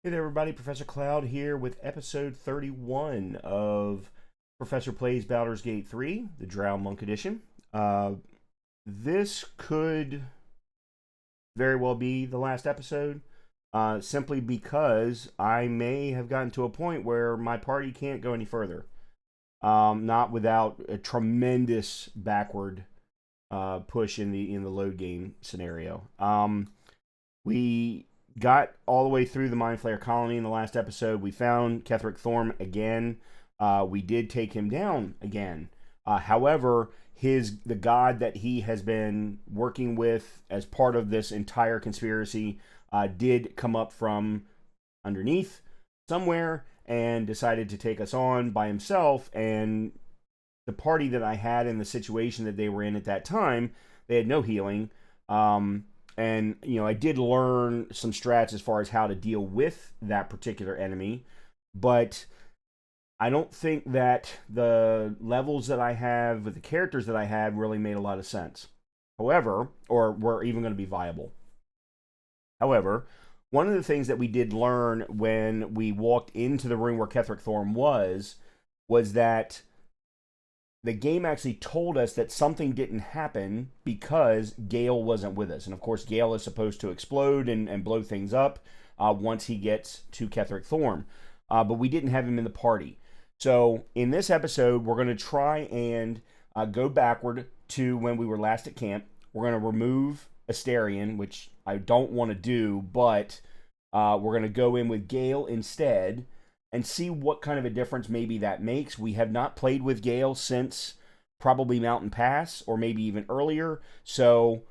Hey there, everybody. Professor Cloud here with episode 31 of Professor Plays Baldur's Gate 3, the Drow Monk Edition. This could very well be the last episode, simply because I may have gotten to a point where my party can't go any further. Not without a tremendous backward push in the load game scenario. We got all the way through the Mind Flayer colony in the last episode. We found Ketheric Thorm again. We did take him down again. However, the god that he has been working with as part of this entire conspiracy did come up from underneath somewhere and decided to take us on by himself. And the party that I had in the situation that they were in at that time, they had no healing. And, I did learn some strats as far as how to deal with that particular enemy, but I don't think that the levels that I have with the characters that I had really made a lot of sense. However, or were even going to be viable. However, one of the things that we did learn when we walked into the room where Ketheric Thorm was that the game actually told us that something didn't happen because Gale wasn't with us. And of course, Gale is supposed to explode and blow things up once he gets to Ketheric Thorm. But we didn't have him in the party. So in this episode, we're going to try and go backward to when we were last at camp. We're going to remove Astarion, which I don't want to do, but we're going to go in with Gale instead and see what kind of a difference maybe that makes. We have not played with Gale since probably Mountain Pass, or maybe even earlier, so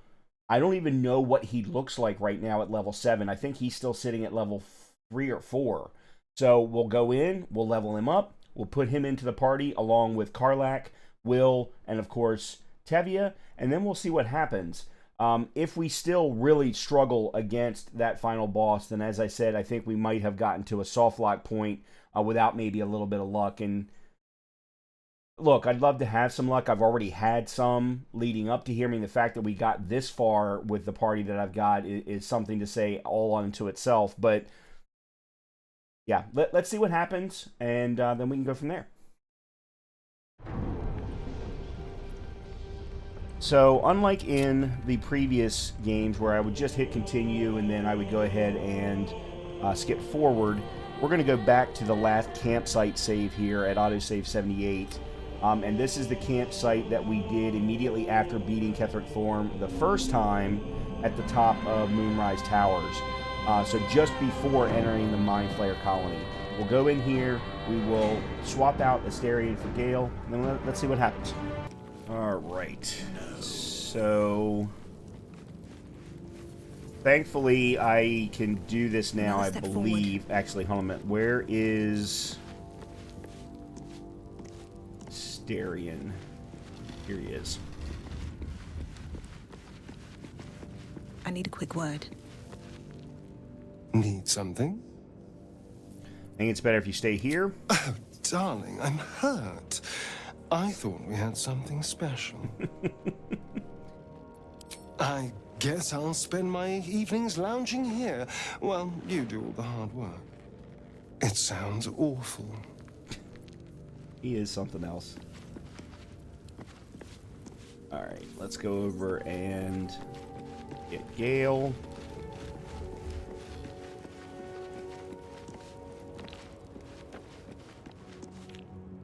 I don't even know what he looks like right now at level 7. I think he's still sitting at level 3 or 4. So we'll go in, we'll level him up, we'll put him into the party along with Karlach, Will, and of course Tevye, and then we'll see what happens. If we still really struggle against that final boss, then as I said, I think we might have gotten to a soft lock point without maybe a little bit of luck. And look, I'd love to have some luck. I've already had some leading up to here. I mean, the fact that we got this far with the party that I've got is something to say all unto itself. But yeah, let's see what happens, and then we can go from there. So, unlike in the previous games where I would just hit continue and then I would go ahead and skip forward, we're going to go back to the last campsite save here at autosave 78. And this is the campsite that we did immediately after beating Ketheric Thorm the first time at the top of Moonrise Towers. So just before entering the Mind Flayer colony. We'll go in here, we will swap out Astarion for Gale, and then let's see what happens. Alright, so thankfully I can do this now, I believe. Forward. Actually, hold on a minute. Where is Astarion? Here he is. I need a quick word. Need something? I think it's better if you stay here. Oh, darling, I'm hurt. I thought we had something special. I guess I'll spend my evenings lounging here while you do all the hard work. It sounds awful. He is something else. Alright, let's go over and get Gale.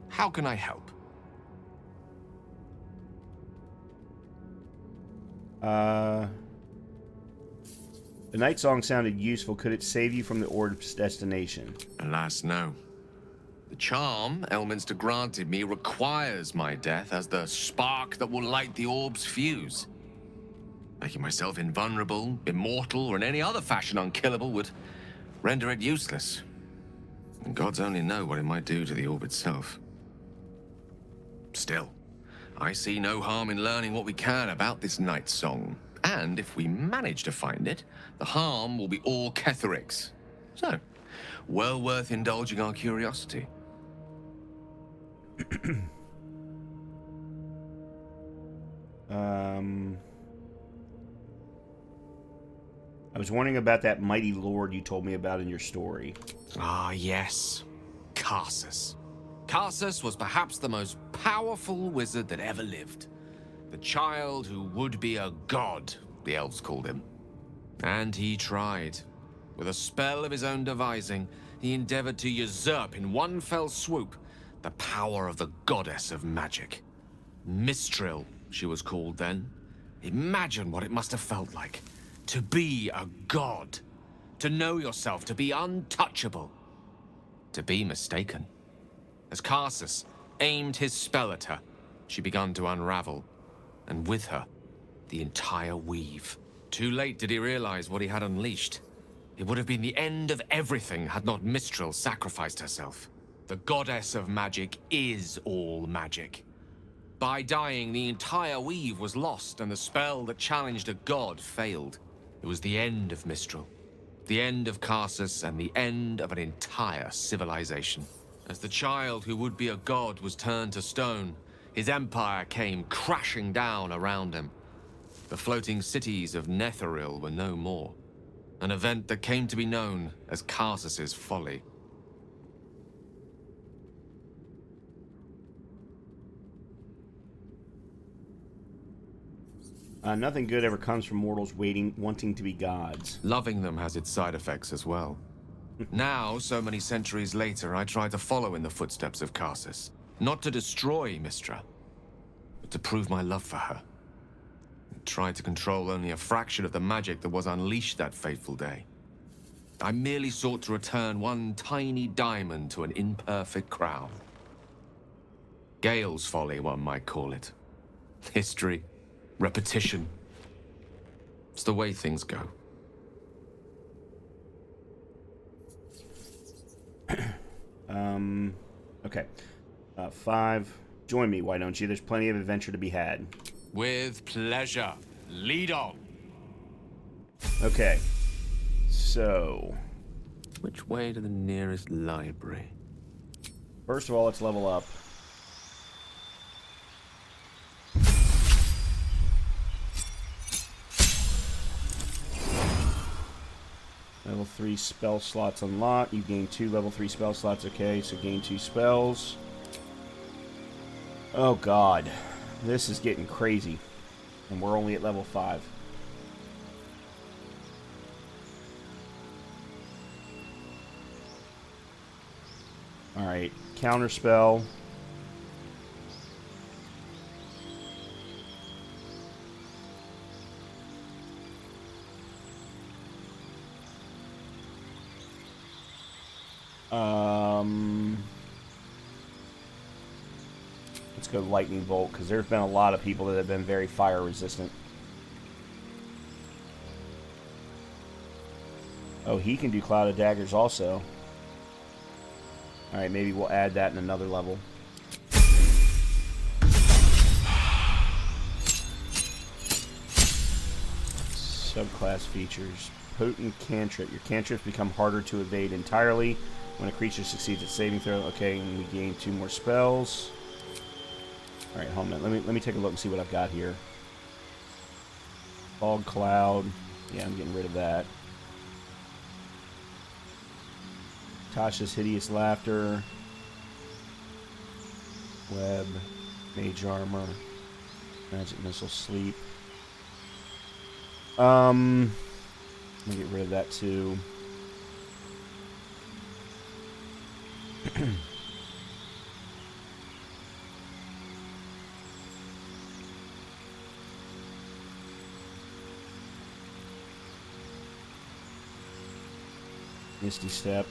How can I help? The night song sounded useful. Could it save you from the orb's destination? Alas, no. The charm Elminster granted me requires my death as the spark that will light the orb's fuse. Making myself invulnerable, immortal, or in any other fashion unkillable would render it useless. And gods only know what it might do to the orb itself. Still, I see no harm in learning what we can about this night song. And if we manage to find it, the harm will be all Ketheric's. So, well worth indulging our curiosity. I was wondering about that mighty lord you told me about in your story. Ah, yes. Karsus. Karsus was perhaps the most powerful wizard that ever lived. The child who would be a god, the elves called him. And he tried. With a spell of his own devising, he endeavored to usurp in one fell swoop the power of the goddess of magic. Mistral, she was called then. Imagine what it must have felt like to be a god. To know yourself, to be untouchable. To be mistaken. As Karsus aimed his spell at her, she began to unravel. And with her, the entire weave. Too late did he realize what he had unleashed. It would have been the end of everything had not Mistral sacrificed herself. The goddess of magic is all magic. By dying, the entire weave was lost, and the spell that challenged a god failed. It was the end of Mistral. The end of Karsus, and the end of an entire civilization. As the child who would be a god was turned to stone, his empire came crashing down around him. The floating cities of Netheril were no more. An event that came to be known as Karsus's folly. Nothing good ever comes from mortals wanting to be gods. Loving them has its side effects as well. Now, so many centuries later, I try to follow in the footsteps of Karsus. Not to destroy Mistra, but to prove my love for her. I tried to control only a fraction of the magic that was unleashed that fateful day. I merely sought to return one tiny diamond to an imperfect crown. Gale's folly, one might call it. History, repetition. It's the way things go. Okay. 5. Join me, why don't you? There's plenty of adventure to be had. With pleasure. Lead on. Okay. So, Which way to the nearest library? first of all, let's level up. Level 3 spell slots unlocked. You gain 2 level 3 spell slots. Okay, so gain 2 spells. Oh god. This is getting crazy. And we're only at level 5. Alright, counter spell. Let's go lightning bolt, because there's been a lot of people that have been very fire resistant. Oh, he can do cloud of daggers also. Alright, maybe we'll add that in another level. Subclass features. Potent cantrip. Your cantrips become harder to evade entirely when a creature succeeds at saving throw. Okay, and we gain 2 more spells. Alright, hold on. Let me take a look and see what I've got here. Fog cloud. Yeah, I'm getting rid of that. Tasha's hideous laughter. Web. Mage armor. Magic missile sleep. Let me get rid of that too. Misty Step.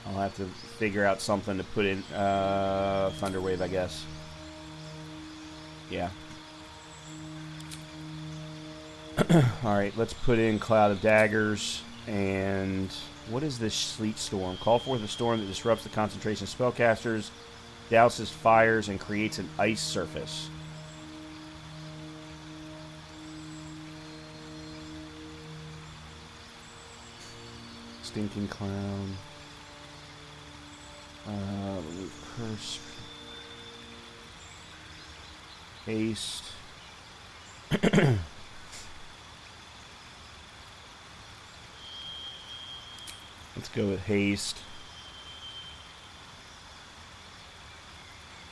I'll have to figure out something to put in Thunder Wave, I guess. Yeah. Alright, let's put in Cloud of Daggers. And what is this Sleet Storm? Call forth a storm that disrupts the concentration of spellcasters, douses fires, and creates an ice surface. Stinking Clown. Curse. Haste. Let's go with haste.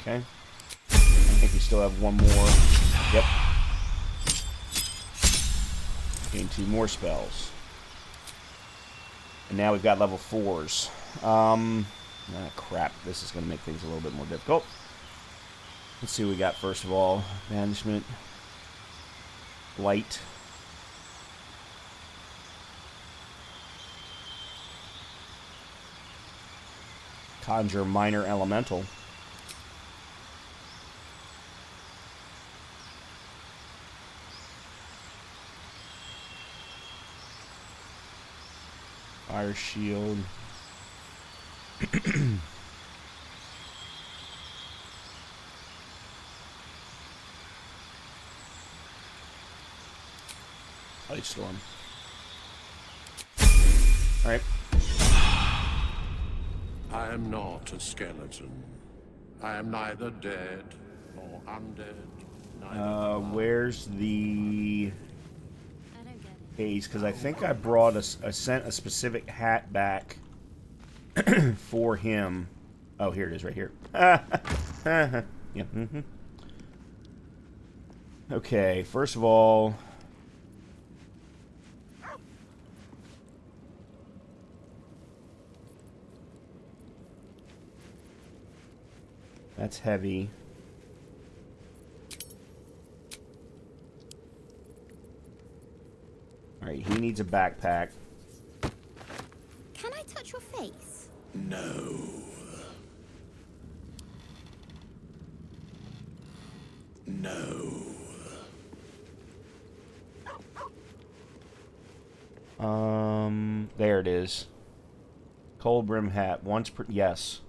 Okay. I think we still have one more. Yep. Gain 2 more spells. And now we've got level 4s. Crap. This is going to make things a little bit more difficult. Let's see what we got first of all. Banishment. Light. Conjure minor elemental. Fire shield. Ice storm. All right. I am not a skeleton. I am neither dead nor undead. Where's the haze? Because I think I brought I sent a specific hat back for him. Oh, here it is, right here. Yeah. Okay. First of all. That's heavy. Alright, he needs a backpack. Can I touch your face? No. No. There it is. Cold brim hat. Once per... Yes.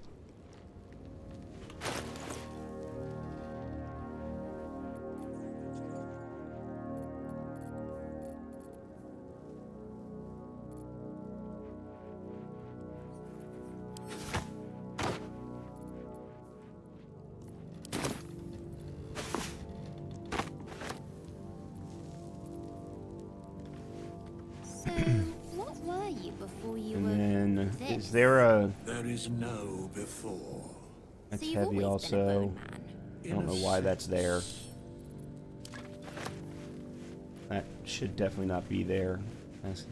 Is there a... There is no before. That's heavy also. I don't know why that's there. That should definitely not be there. That's...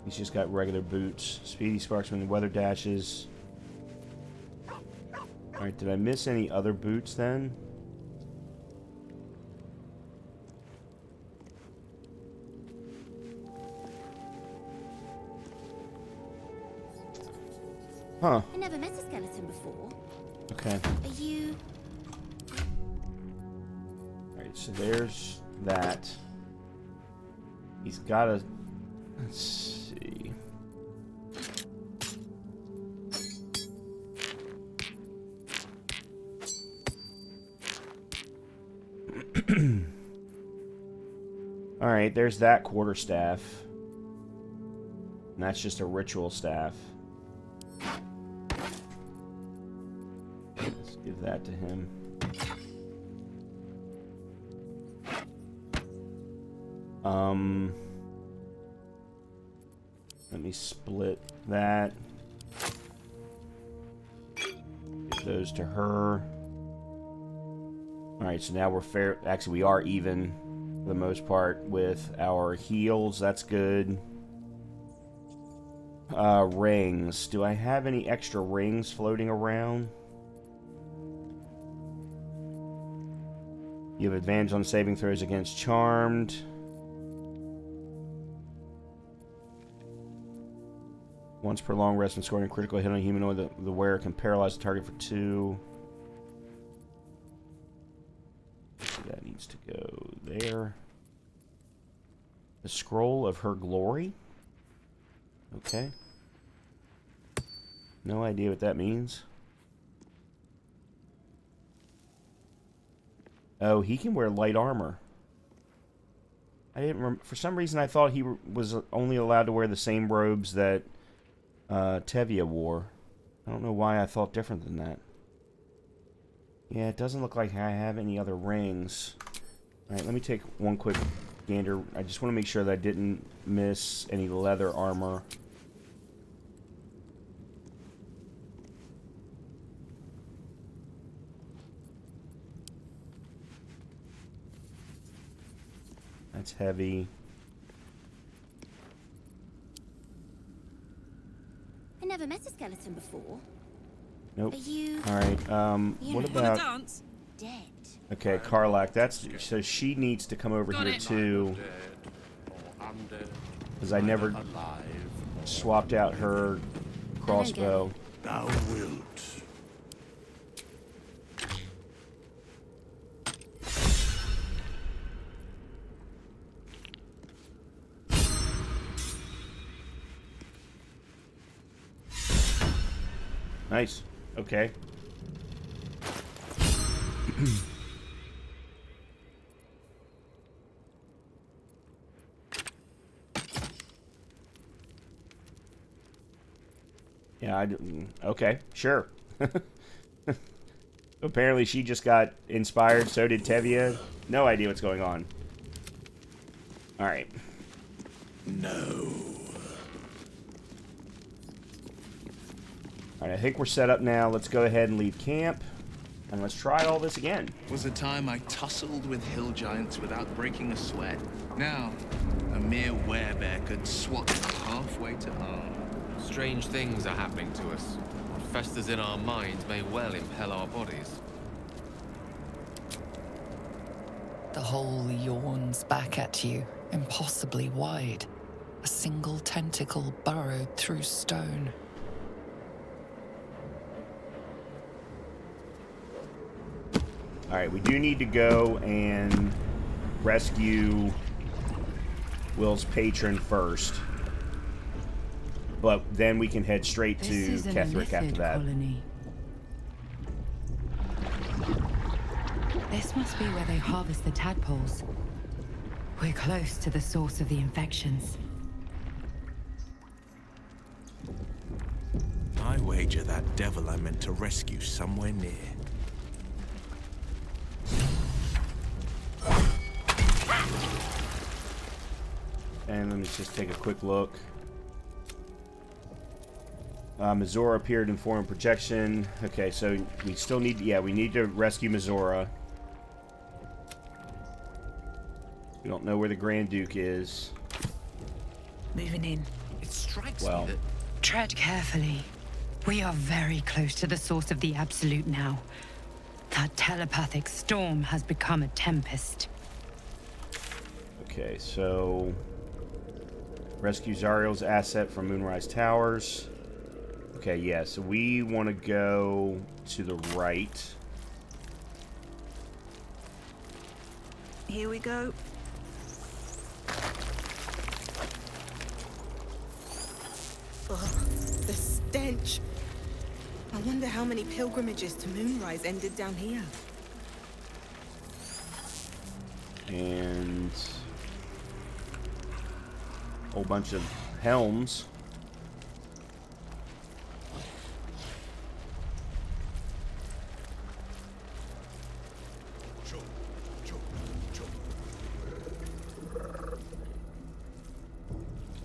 He's just got regular boots. Speedy Sparksman, weather dashes. Alright, did I miss any other boots then? Huh. I never met a skeleton before. Okay. Are you... Alright, so there's that. He's got a... Let's see. Alright, there's that quarterstaff. And that's just a ritual staff. Let's give that to him. Let me split that. Give those to her. Alright, so now we're fair. Actually, we are even for the most part with our heals. That's good. Rings. Do I have any extra rings floating around? You have advantage on saving throws against Charmed. Once per long rest and scoring a critical hit on a humanoid, the wearer can paralyze the target for 2. So that needs to go there. The Scroll of Her Glory? Okay. No idea what that means. Oh, he can wear light armor. I didn't remember. For some reason, I thought he was only allowed to wear the same robes that Tevia wore. I don't know why I thought different than that. Yeah, it doesn't look like I have any other rings. Alright, let me take one quick gander. I just want to make sure that I didn't miss any leather armor. That's heavy. I never met a skeleton before. Nope. Are you Alright, You what know. about... dance? dead? Okay, Karlak, that's... So she needs to come over here too. Dead or undead. Because I never Alive. swapped out her crossbow. Thou wilt. Nice. Okay. Yeah, I didn't. Okay, sure. Apparently she just got inspired, so did Tevye. No idea what's going on. Alright. No. Alright, I think we're set up now. Let's go ahead and leave camp. And let's try all this again. Was a time I tussled with hill giants without breaking a sweat. Now, a mere werebear could swat halfway to harm. Strange things are happening to us. What festers in our minds may well impel our bodies. The hole yawns back at you, impossibly wide. A single tentacle burrowed through stone. Alright, we do need to go and rescue Will's patron first. But then we can head straight to Ketherick after that. Colony. This must be where they harvest the tadpoles. We're close to the source of the infections. I wager that devil I meant to rescue somewhere near. And let me just take a quick look. Mizora appeared in foreign projection. Okay, so we still need... Yeah, we need to rescue Mizora. We don't know where the Grand Duke is. Moving in. It strikes Well. me that Tread carefully. We are very close to the source of the Absolute now. That telepathic storm has become a tempest. Okay, so... Rescue Zariel's asset from Moonrise Towers. Okay, yeah, so we want to go to the right. Here we go. Ugh, the stench. I wonder how many pilgrimages to Moonrise ended down here. And... a whole bunch of helms.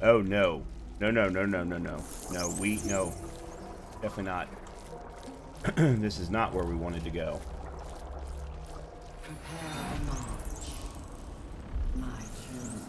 Oh no. No. No, definitely not. This is not where we wanted to go. Prepare the march. My chosen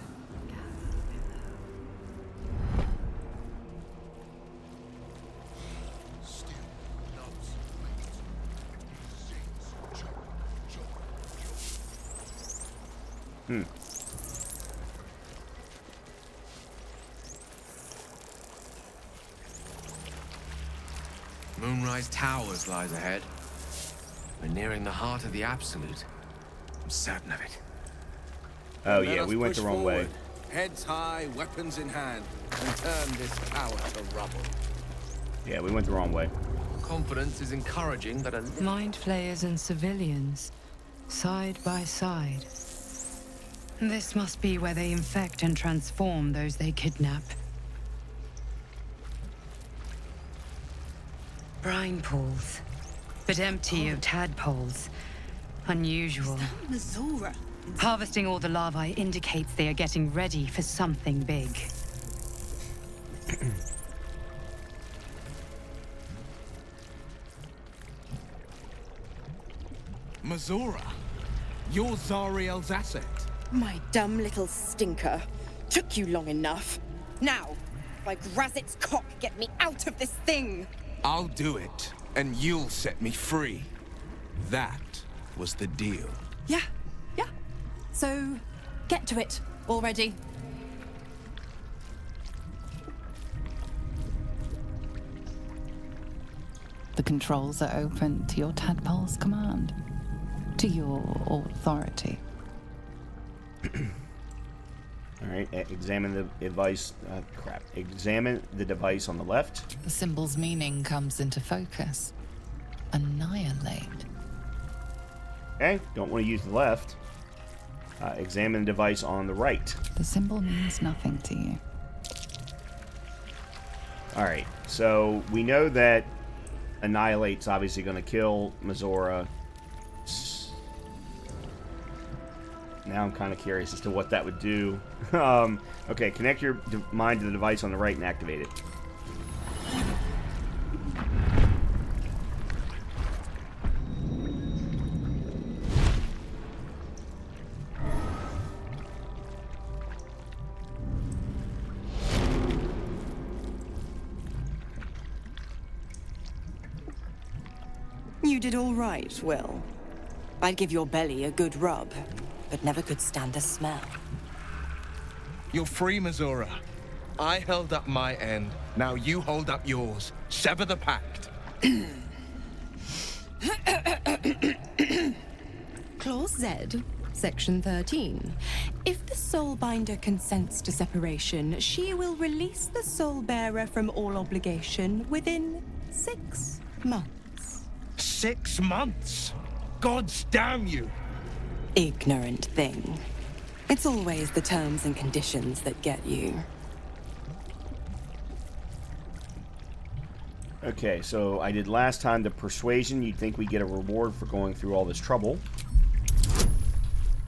Moonrise Towers lies ahead. We're nearing the heart of the Absolute. I'm certain of it. Oh Let yeah, us we went the push wrong way. forward, heads high, weapons in hand, and turn this tower to rubble. Yeah, we went the wrong way. Confidence is encouraging, but a little... Mind flayers and civilians, side by side. This must be where they infect and transform those they kidnap. Brine pools, but empty of tadpoles. Unusual. Missoura. Harvesting all the larvae indicates they are getting ready for something big. Missoura? You're Zariel's asset. My dumb little stinker. Took you long enough. Now, by Grazit's cock, get me out of this thing! I'll do it, and you'll set me free. That was the deal. Yeah. So, get to it already. The controls are open to your tadpole's command, to your authority. All right, examine the device. Examine the device on the left. The symbol's meaning comes into focus. Annihilate. Okay, don't want to use the left. Examine the device on the right. The symbol means nothing to you. All right, so we know that Annihilate's obviously going to kill Missoura. Now I'm kind of curious as to what that would do. Okay, connect your mind to the device on the right and activate it. You did all right, Will. I'd give your belly a good rub, but never could stand the smell. You're free, Missoura. I held up my end. Now you hold up yours. Sever the pact. Clause Z, Section 13. If the Soulbinder consents to separation, she will release the Soulbearer from all obligation within 6 months. 6 months? Gods damn you! Ignorant thing. It's always the terms and conditions that get you. Okay, so I did last time the persuasion. You'd think we get a reward for going through all this trouble.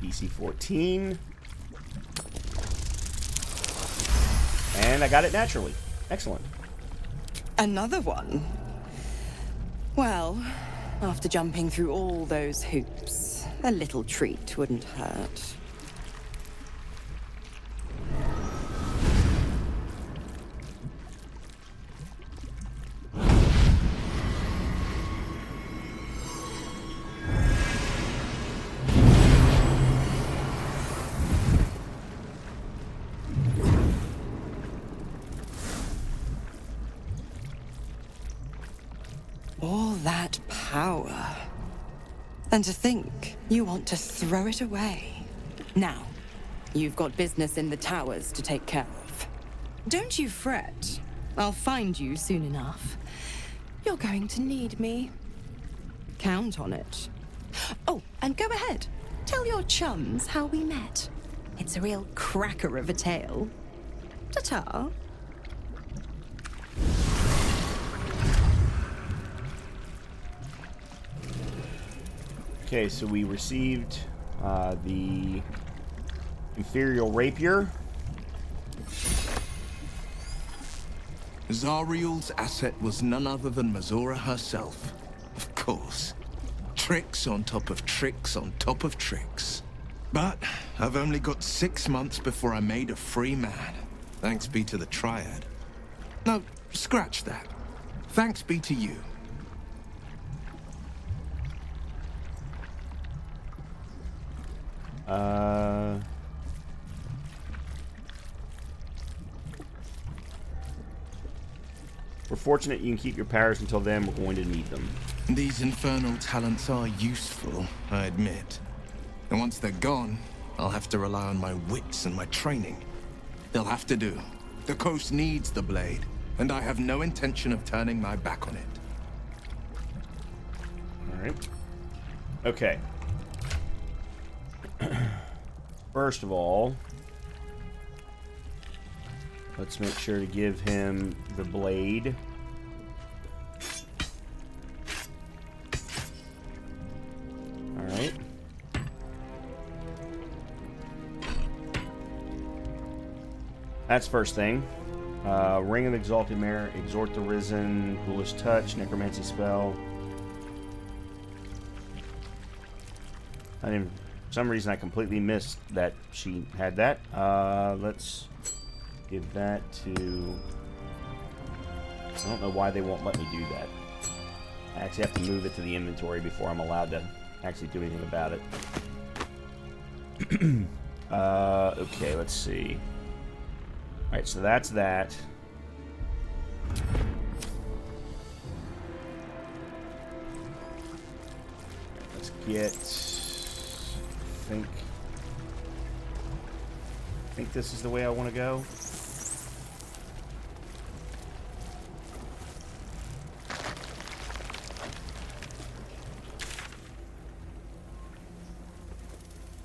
DC 14. And I got it naturally. Excellent. Another one? Well, after jumping through all those hoops, a little treat wouldn't hurt. All that power. And to think you want to throw it away. Now, you've got business in the towers to take care of. Don't you fret. I'll find you soon enough. You're going to need me. Count on it. Oh, and go ahead. Tell your chums how we met. It's a real cracker of a tale. Ta-ta. Okay, so we received the Imperial Rapier. Zariel's asset was none other than Missoura herself. Of course. Tricks on top of tricks on top of tricks. But I've only got 6 months before I'm made a free man. Thanks be to the Triad. No, scratch that. Thanks be to you. We're fortunate you can keep your powers until then. We're going to need them. These infernal talents are useful, I admit. And once they're gone, I'll have to rely on my wits and my training. They'll have to do. The coast needs the blade, and I have no intention of turning my back on it. All right. Okay. First of all, let's make sure to give him the blade. That's first thing. Ring of Exalted Mare, Exhort the Risen, Ghoulish Touch, Necromancy Spell. I didn't, for some reason I completely missed that she had that. Let's give that to... I don't know why they won't let me do that. I actually have to move it to the inventory before I'm allowed to actually do anything about it. Okay, let's see. Alright, so that's that. Let's get... I think this is the way I want to go.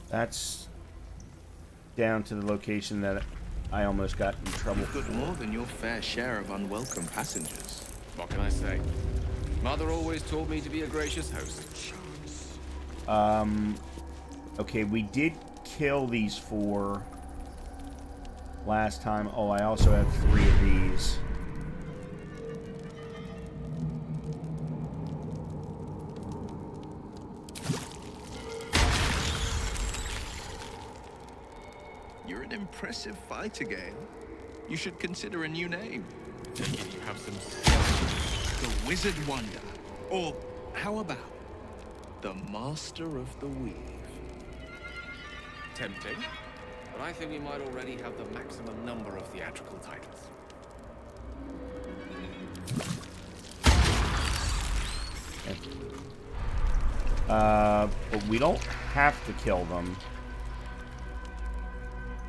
That's down to the location that I almost got in trouble You've got more than your fair share of unwelcome passengers. What can I say? Mother always told me to be a gracious host. Okay, we did kill these 4 last time. Oh, I also have 3 of these. You're an impressive fighter, Gale. You should consider a new name. You have some... The Wizard Wonder. Or how about the Master of the Weave? Tempting, but I think we might already have the maximum number of theatrical titles. But we don't have to kill them.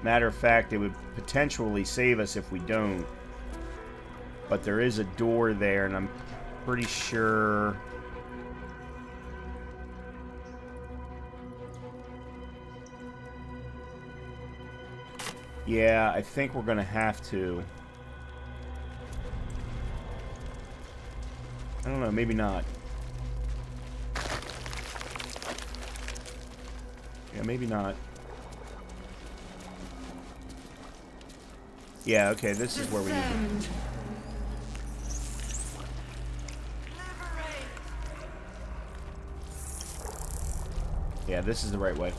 Matter of fact, it would potentially save us if we don't. But there is a door there, and I'm pretty sure... Yeah, I think we're going to have to. I don't know, maybe not. Yeah, maybe not. Yeah, okay, this is where we need to... Yeah, this is the right way.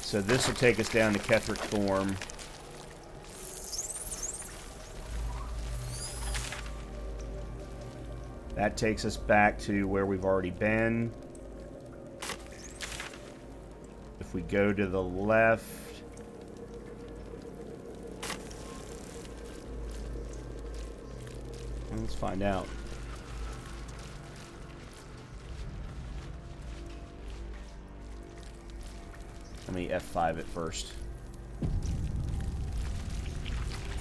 So this will take us down to Ketheric Thorm. That takes us back to where we've already been. If we go to the left... Let's find out. Let me F5 it first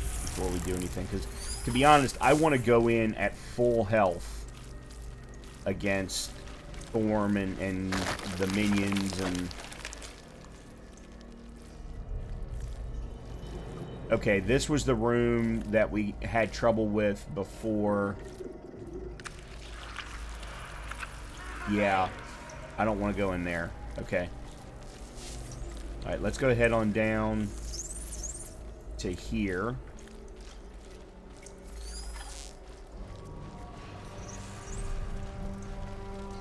before we do anything, because to be honest, I want to go in at full health against Thorm and the minions and... Okay, this was the room that we had trouble with before. Yeah, I don't want to go in there. Okay. Alright, let's go ahead on down to here.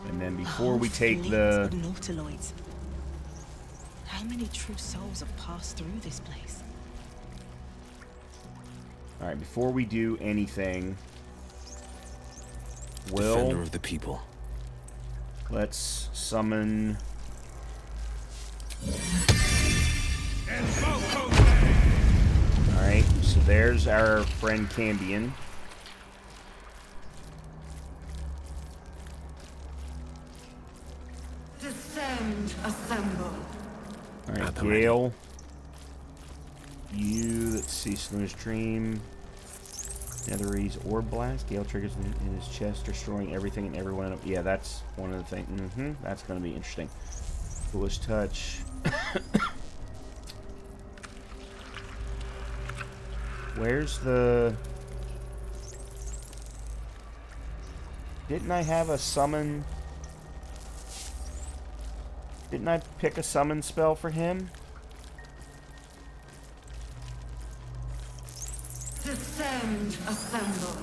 And then before we take the... Nautiloids. How many true souls have passed through this place? Alright, before we do anything... Defender of the people. Let's summon... Alright, so there's our friend Cambion. Descend, assemble. Alright, Gale. You, let's see, Saloon's Dream. Netherese Orb Blast. Gale triggers in his chest, destroying everything and everyone. Yeah, that's one of the things. That's going to be interesting. Foolish Touch. Where's the... Didn't I have a summon? Didn't I pick a summon spell for him? Descend, assemble.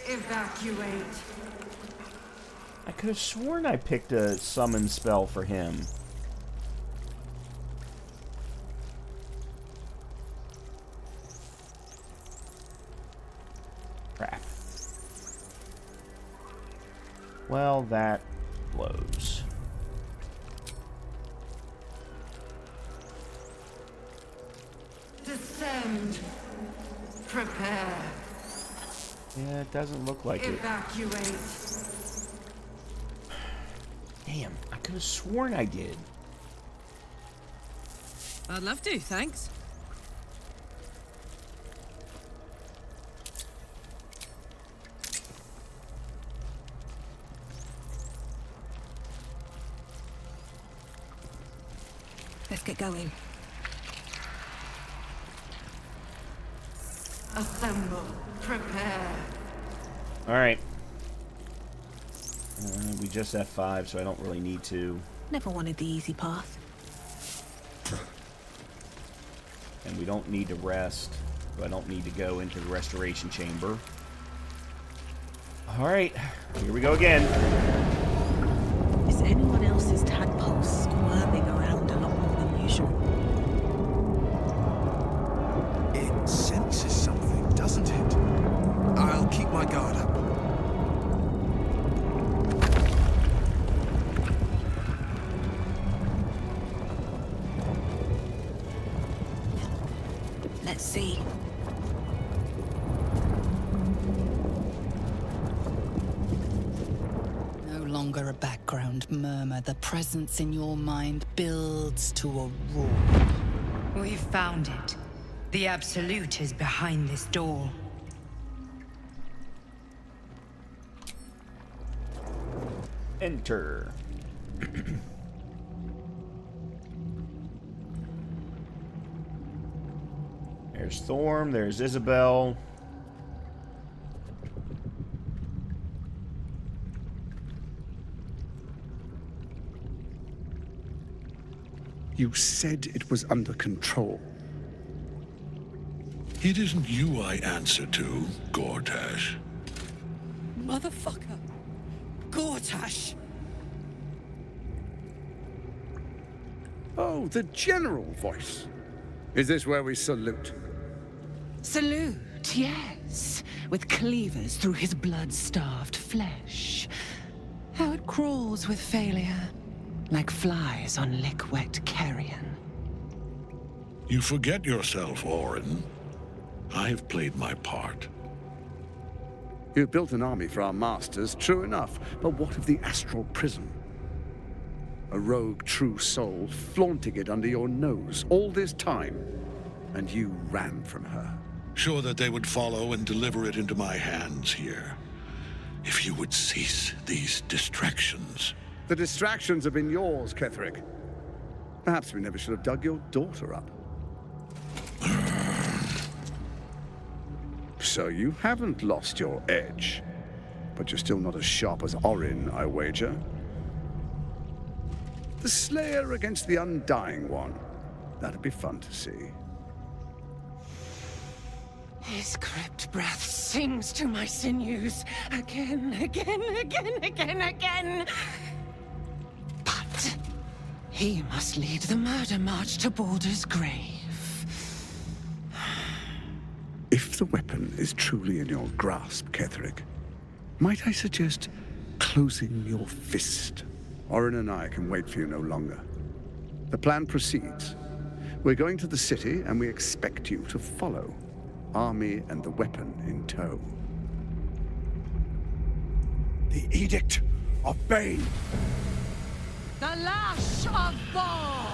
Evacuate. I could have sworn I picked a summon spell for him. Crap. Well, that blows. Descend. Prepare. Yeah, it doesn't look like it. Evacuate. Damn, I could have sworn I did. I'd love to, thanks. Let's get going. Assemble. Prepare. Alright. We just F5, so I don't really need to. Never wanted the easy path. And we don't need to rest. So I don't need to go into the restoration chamber. Alright, here we go again. Is anyone else's tadpole squirming around a lot more than usual? It senses something, doesn't it? I'll keep my guard up. Let's see. No longer a background murmur. The presence in your mind builds to a roar. We've found it. The Absolute is behind this door. Enter. There's Thorm, there's Isabel. You said it was under control. It isn't you I answer to, Gortash. Motherfucker. Gortash. Oh, the general voice. Is this where we salute? Salute, yes. With cleavers through his blood-starved flesh. How it crawls with failure. Like flies on lick-wet carrion. You forget yourself, Orin. I have played my part. You built an army for our masters, true enough. But what of the astral prison? A rogue true soul flaunting it under your nose all this time. And you ran from her. Sure that they would follow and deliver it into my hands here. If you would cease these distractions. The distractions have been yours, Ketherick. Perhaps we never should have dug your daughter up. So you haven't lost your edge. But you're still not as sharp as Orin, I wager. The Slayer against the Undying One. That'd be fun to see. His crypt breath sings to my sinews. Again, again, again, again, again. But he must lead the murder march to Baldur's grave. If the weapon is truly in your grasp, Ketherick, might I suggest closing your fist? Orin and I can wait for you no longer. The plan proceeds. We're going to the city, and we expect you to follow. Army and the weapon in tow. The Edict of Bane. The Lash of Ball.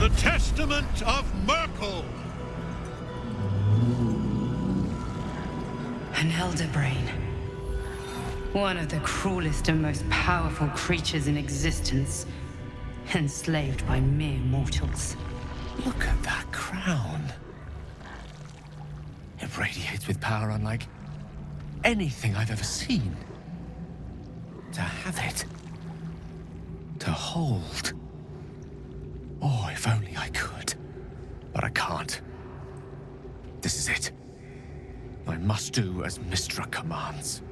The Testament of Merkel! An elder brain. One of the cruelest and most powerful creatures in existence. Enslaved by mere mortals. Look at that crown. It radiates with power unlike anything I've ever seen. To have it. To hold. Oh, if only I could. But I can't. This is it. I must do as Mistra commands.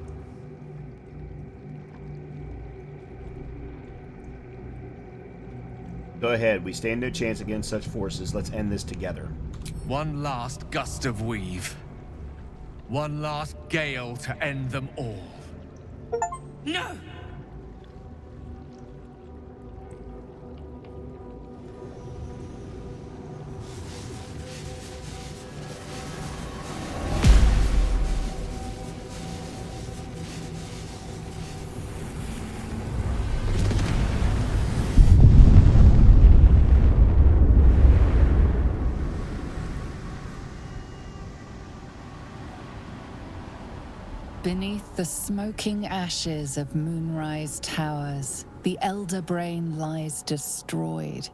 Go ahead. We stand no chance against such forces. Let's end this together. One last gust of weave. One last gale to end them all. No! Beneath the smoking ashes of Moonrise Towers, the Elder Brain lies destroyed.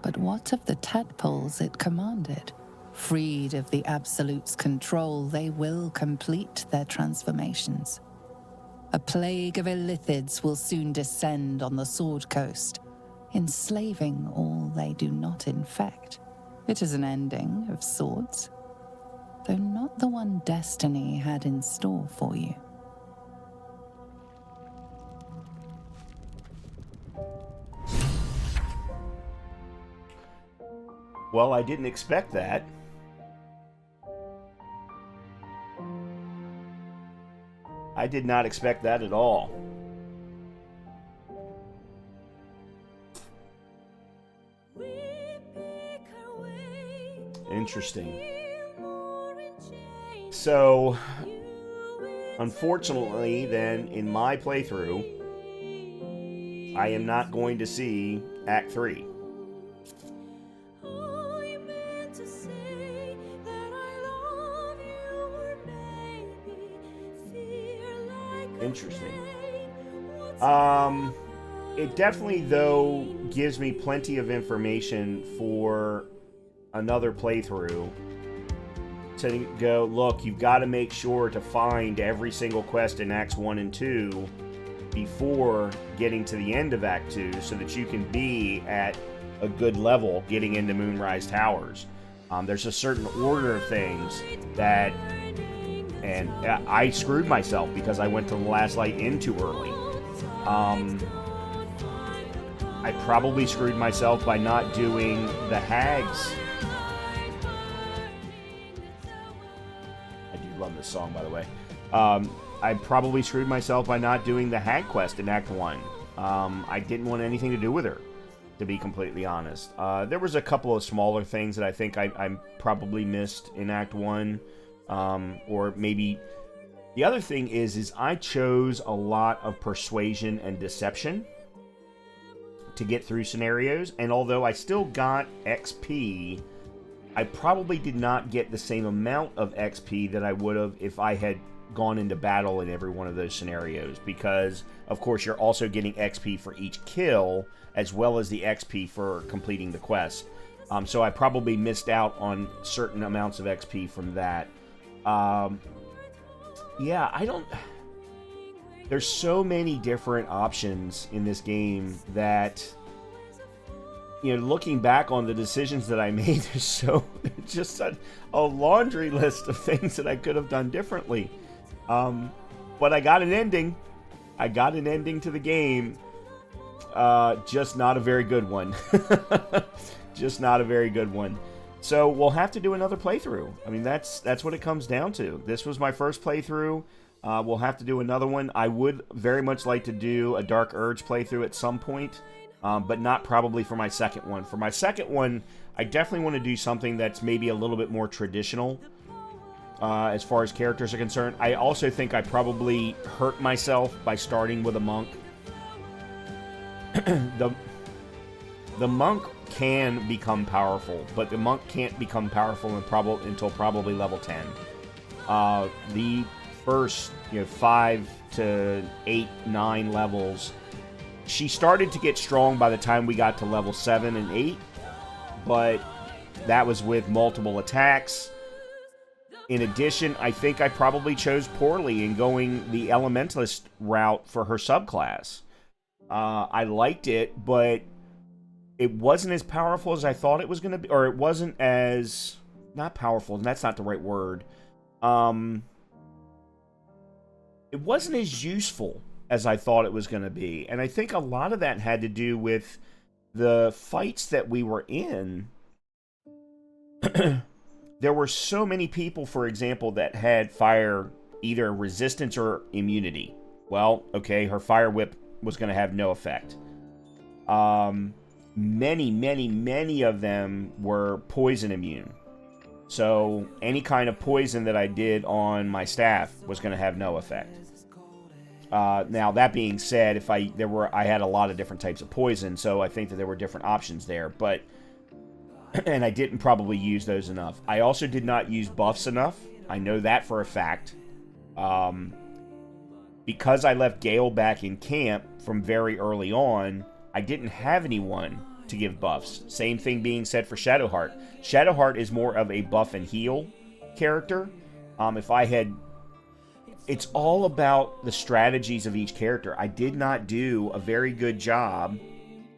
But what of the tadpoles it commanded? Freed of the Absolute's control, they will complete their transformations. A plague of illithids will soon descend on the Sword Coast, enslaving all they do not infect. It is an ending of sorts, though not the one destiny had in store for you. Well, I didn't expect that. I did not expect that at all. Interesting. So, unfortunately, then, in my playthrough, I am not going to see Act 3. Interesting. It definitely, though, gives me plenty of information for another playthrough to go, look, you've got to make sure to find every single quest in Acts 1 and 2 before getting to the end of Act 2 so that you can be at a good level getting into Moonrise Towers. There's a certain order of things that... And I screwed myself because I went to the last light in too early. I probably screwed myself by not doing the hags. I do love this song, by the way. I probably screwed myself by not doing the hag quest in Act 1. I didn't want anything to do with her, to be completely honest. There was a couple of smaller things that I think I probably missed in Act 1. Or maybe the other thing is I chose a lot of persuasion and deception to get through scenarios, and although I still got XP, I probably did not get the same amount of XP that I would have if I had gone into battle in every one of those scenarios, because of course you're also getting XP for each kill as well as the XP for completing the quest. So I probably missed out on certain amounts of XP from that. Yeah, I don't... There's so many different options in this game that, you know, looking back on the decisions that I made, there's just a laundry list of things that I could have done differently. But I got an ending. I got an ending to the game. Just not a very good one. Just not a very good one. So we'll have to do another playthrough. I mean, that's what it comes down to. This was my first playthrough. We'll have to do another one. I would very much like to do a Dark Urge playthrough at some point, but not probably for my second one. For my second one, I definitely want to do something that's maybe a little bit more traditional as far as characters are concerned. I also think I probably hurt myself by starting with a monk. the monk can become powerful, but the monk can't become powerful until probably level 10. The first 5 to 8, 9 levels, she started to get strong by the time we got to level 7 and 8, but that was with multiple attacks. In addition, I think I probably chose poorly in going the Elementalist route for her subclass. I liked it, but it wasn't as powerful as I thought it was going to be, or it wasn't as... not powerful, that's not the right word. It wasn't as useful as I thought it was going to be. And I think a lot of that had to do with the fights that we were in. There were so many people, for example, that had fire either resistance or immunity. Well, okay, her fire whip was going to have no effect. Many of them were poison immune. So any kind of poison that I did on my staff was going to have no effect. Now that being said, I had a lot of different types of poison, so I think that there were different options there, but and I didn't probably use those enough. I also did not use buffs enough. I know that for a fact. Because I left Gale back in camp from very early on, I didn't have anyone to give buffs. Same thing being said for Shadowheart. Shadowheart is more of a buff and heal character. It's all about the strategies of each character. I did not do a very good job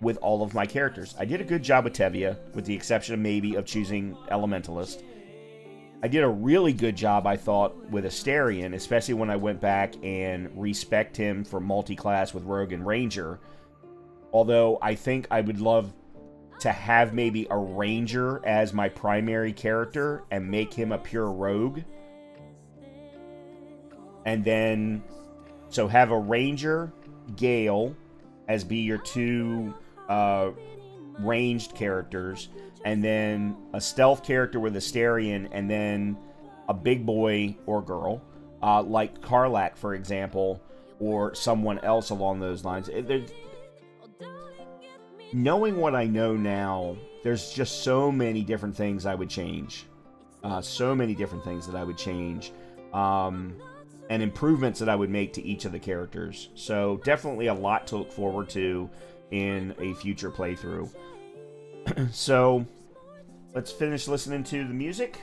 with all of my characters. I did a good job with Tevia, with the exception of maybe of choosing Elementalist. I did a really good job, I thought, with Asterion, especially when I went back and respect him for multi-class with Rogue and Ranger. Although I think I would love to have maybe a Ranger as my primary character and make him a pure Rogue. And then, so have a Ranger, Gale, as be your two ranged characters, and then a stealth character with Asterion, and then a big boy or girl, like Karlak, for example, or someone else along those lines. Knowing what I know now, there's just so many different things I would change. So many different things that I would change. And improvements that I would make to each of the characters. So definitely a lot to look forward to in a future playthrough. So let's finish listening to the music.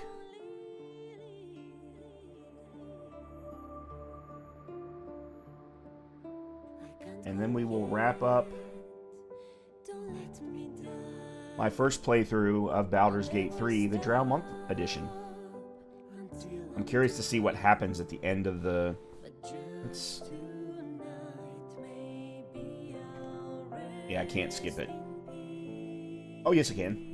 And then we will wrap up my first playthrough of Baldur's Gate 3, the Drow Monk Edition. I'm curious to see what happens at the end of the... Yeah, I can't skip it. Oh, yes, I can.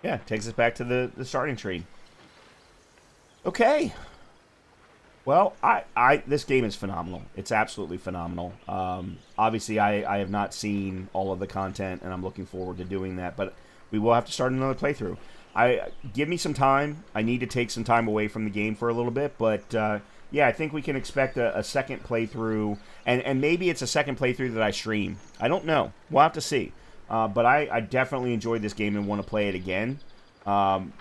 Yeah, takes us back to the starting tree. Okay. Well, this game is phenomenal. It's absolutely phenomenal. Obviously, I have not seen all of the content, and I'm looking forward to doing that. But we will have to start another playthrough. Give me some time. I need to take some time away from the game for a little bit. But, yeah, I think we can expect a second playthrough. And maybe it's a second playthrough that I stream. I don't know. We'll have to see. But I definitely enjoyed this game and want to play it again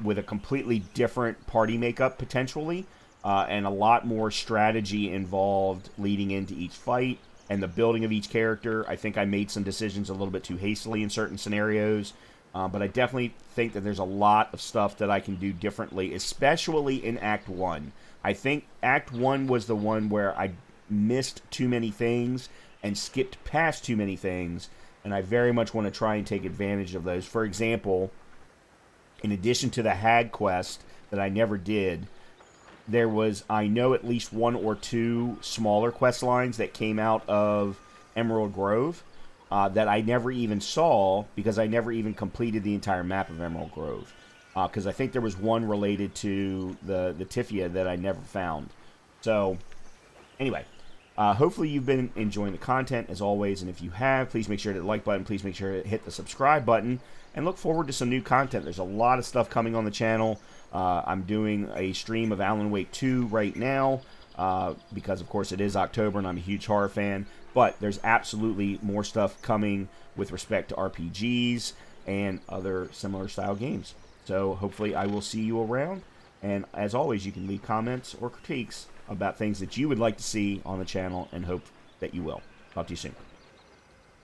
with a completely different party makeup, potentially. And a lot more strategy involved leading into each fight and the building of each character. I think I made some decisions a little bit too hastily in certain scenarios, but I definitely think that there's a lot of stuff that I can do differently, especially in Act 1. I think Act 1 was the one where I missed too many things and skipped past too many things, and I very much want to try and take advantage of those. For example, in addition to the Hag quest that I never did, there was, I know, at least one or two smaller quest lines that came out of Emerald Grove that I never even saw because I never even completed the entire map of Emerald Grove. Because I think there was one related to the Tifia that I never found. So, anyway, Hopefully you've been enjoying the content as always, and if you have, please make sure to hit the like button, please make sure to hit the subscribe button, and look forward to some new content. There's a lot of stuff coming on the channel. I'm doing a stream of Alan Wake 2 right now, because of course it is October and I'm a huge horror fan, but there's absolutely more stuff coming with respect to RPGs and other similar style games. So hopefully I will see you around, and as always, you can leave comments or critiques about things that you would like to see on the channel, and hope that you will. Talk to you soon.